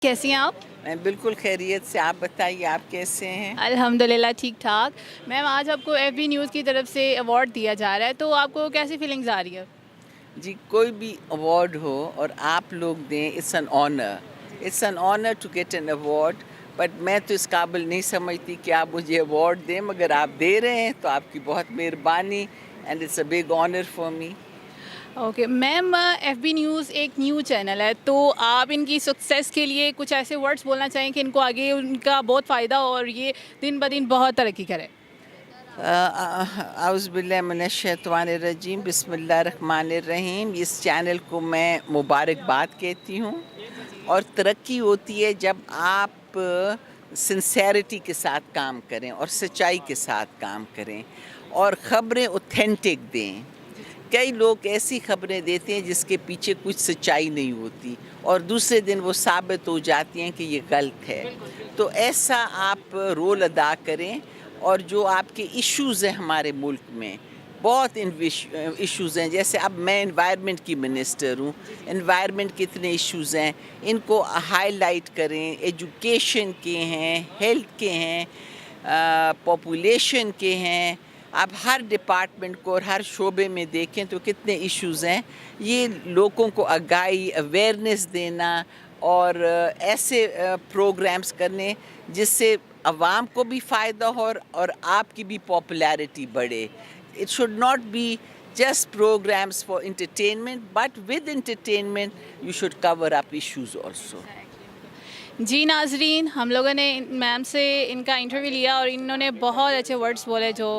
کیسی ہیں آپ؟ میں بالکل خیریت سے. آپ بتائیے آپ کیسے ہیں؟ الحمدللہ ٹھیک ٹھاک. میم آج آپ کو ایف بی نیوز کی طرف سے ایوارڈ دیا جا رہا ہے، تو آپ کو کیسی فیلنگز آ رہی ہے؟ جی کوئی بھی ایوارڈ ہو اور آپ لوگ دیں، it's an honour. It's an honour to get an award. But میں تو اس قابل نہیں سمجھتی کہ آپ مجھے ایوارڈ دیں، مگر آپ دے رہے ہیں تو آپ کی بہت مہربانی. And it's a big honour for me. Okay ma'am, F B news ایک نیو چینل ہے، تو آپ ان کی سکسیس کے لیے کچھ ایسے ورڈز بولنا چاہیں کہ ان کو آگے ان کا بہت فائدہ ہو اور یہ دن بدن بہت ترقی کرے. اعوذ باللہ من الشیطان الرجیم. بسم اللہ الرحمن الرحیم. اس چینل کو میں مبارکباد کہتی ہوں. اور ترقی ہوتی ہے جب آپ سنسیریٹی کے ساتھ کام کریں اور سچائی کے ساتھ کام کریں اور خبریں اوتھینٹک دیں. کئی لوگ ایسی خبریں دیتے ہیں جس کے پیچھے کچھ سچائی نہیں ہوتی اور دوسرے دن وہ ثابت ہو جاتی ہیں کہ یہ غلط ہے. تو ایسا آپ رول ادا کریں. اور جو آپ کے ایشوز ہیں ہمارے ملک میں، بہت ایشوز ہیں. جیسے اب میں انوائرمنٹ کی منسٹر ہوں. انوائرمنٹ کے اتنے ایشوز ہیں، ان کو ہائی لائٹ کریں. ایجوکیشن کے ہیں، ہیلتھ کے ہیں، پاپولیشن کے ہیں. آپ ہر ڈپارٹمنٹ کو اور ہر شعبے میں دیکھیں تو کتنے ایشوز ہیں. یہ لوگوں کو آگاہی، اویئرنیس دینا اور ایسے پروگرامز کرنے جس سے عوام کو بھی فائدہ ہو اور آپ کی بھی پاپولیرٹی بڑھے. It should not be just programs for entertainment, but with entertainment you should cover up issues also. جی ناظرین، ہم لوگوں نے میم سے ان کا انٹرویو لیا اور انہوں نے بہت اچھے ورڈز بولے جو